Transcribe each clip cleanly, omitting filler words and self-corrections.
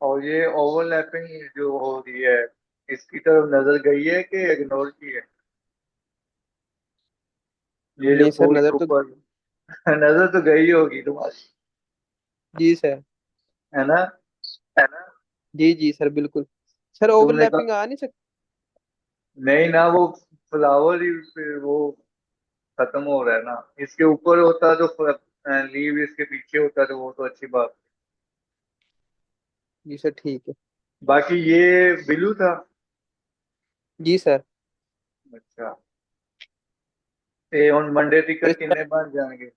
और ये ओवरलैपिंग जो हो रही है, इसकी तरफ नजर गई है कि इग्नोर की है? ये जो नहीं सर, फूल के नजर तो। ऊपर नजर तो गई होगी तुम्हारी, जी सर। है ना? है ना? जी जी सर, बिल्कुल। सर तुमने ओवरलैपिंग कहा आ नहीं सकती। नहीं ना, वो फ्लावर ही फिर वो खत्म हो रहा है ना। इसके ऊपर होता तो लीव इसके पीछे होता तो वो तो अच्छी बात। जी सर, ठीक है। बाकी ये बिलू था। जी सर। अच्छा, ये ਹੁਣ मंडे सर टिकट किन्ने बन जाएंगे?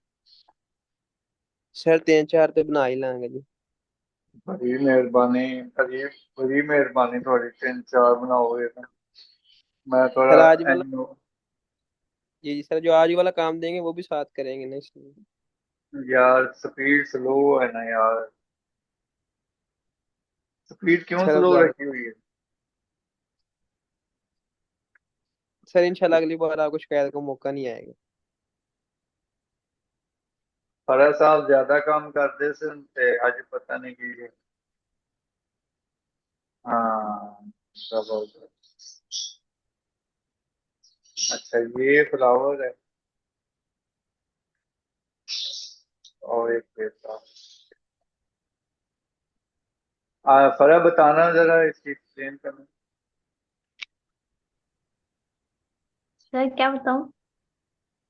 सर 3-4 तो बना ही लांगे जी। बड़ी मेहरबानी, बड़ी बड़ी मेहरबानी थोड़ी, 3-4 बनाओगे तो मैं थोड़ा सर आज वाला। एनो। जी जी सर, जो आज वाला काम देंगे वो भी साथ करेंगे ना, इसलिए। यार स्पीड स्लो है ना यार, स्पीड क्यों सर अब स्लो ज्यादा। रखी हुई है? सर इंशाल्लाह अगली बार आपको शिकायत का मौका नहीं आएगा। फरा साहब ज्यादा काम करते सुनते आज पता नहीं की। हाँ, जबरदस्त। अच्छा, ये फ्लावर है और एक पेड़। फरा बताना जरा, इसकी एक्सप्लेन करना। सर क्या बताऊं?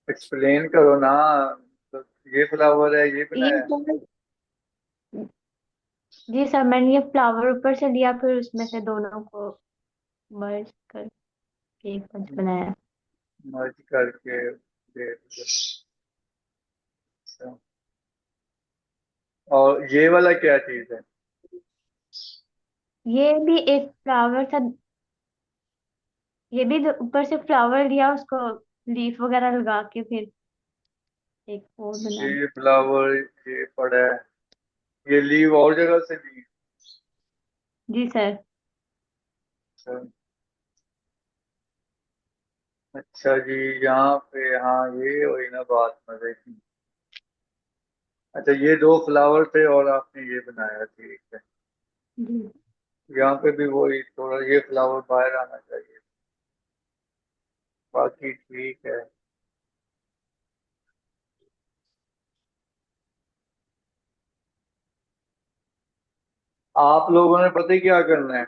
एक्सप्लेन करो ना। तो ये फ्लावर है, ये ये बनाया? सर, जी सर, मैंने ये फ्लावर ऊपर से लिया, फिर उसमें से दोनों को मर्ज करके एक पंच बनाया। मर्ज करके दे दिया। अच्छा। और ये वाला क्या चीज है? ये भी एक फ्लावर था। ये भी ऊपर से फ्लावर लिया, उसको लीफ वगैरह लगा के फिर एक वो बनाया। ये फ्लावर, ये पड़ा है, ये लीव और जगह से ली? जी सर। अच्छा। अच्छा जी, यहाँ पे हाँ ये हुई ना बात मजे की। अच्छा, ये दो फ्लावर थे और आपने ये बनाया, ठीक है। जी। यहाँ पे भी वही थोड़ा ये फ्लावर बाहर आना चाहिए, बाकी ठीक है। आप लोगों ने पता है क्या करना है?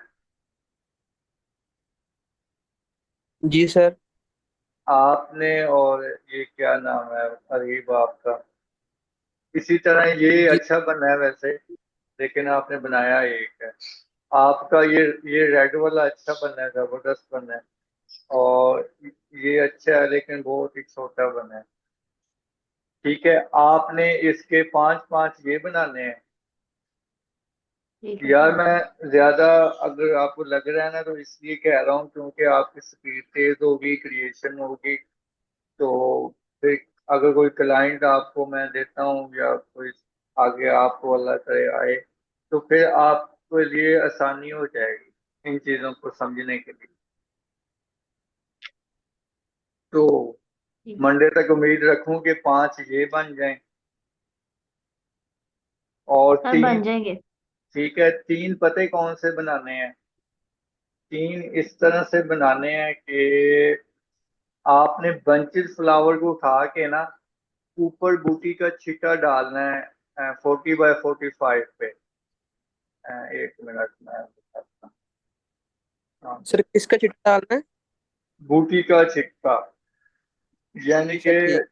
जी सर। आपने और ये क्या नाम है अरीब आपका, इसी तरह ये जी अच्छा बना है वैसे, लेकिन आपने बनाया एक है। आपका ये रेड वाला अच्छा बना है, जबरदस्त बना है। और ये अच्छा है लेकिन बहुत ही छोटा बना है। ठीक है, आपने इसके 5-5 ये बनाने हैं। ठीक है यार सर। मैं ज्यादा, अगर आपको लग रहा है ना तो इसलिए कह रहा हूँ क्योंकि आपकी स्पीड तेज होगी, क्रिएशन होगी। तो फिर अगर कोई क्लाइंट आपको मैं देता हूँ या कोई आगे आपको अल्लाह करे आए, तो फिर आपके लिए आसानी हो जाएगी इन चीजों को समझने के लिए। तो ठीक। मंडे तक उम्मीद रखूं कि 5 ये बन जाएं और सर बन 3। जाएंगे। ठीक है, 3 पते कौन से बनाने हैं? 3 इस तरह से बनाने हैं कि आपने बंचेस फ्लावर को उठा के ना ऊपर बूटी का छिटा डालना है 40x45 पे। 1 मिनट में बताता हूँ। हाँ, सर, किसका चिट्टा डालना है? बूटी का छिटका, यानी जी कि सर, ठीक।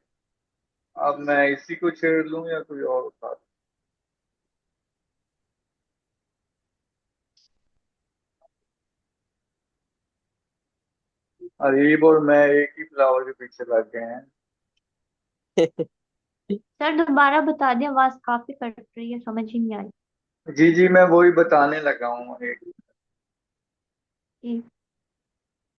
अब मैं इसी को छेड़ लूं या कोई और उठा? अरीब और मैं एक ही फ्लावर के पीछे लग गए हैं। सर दोबारा बता दें, आवाज काफी कट रही है, समझ ही नहीं आई। जी जी, मैं वही बताने लगा हूँ। एक ठीक।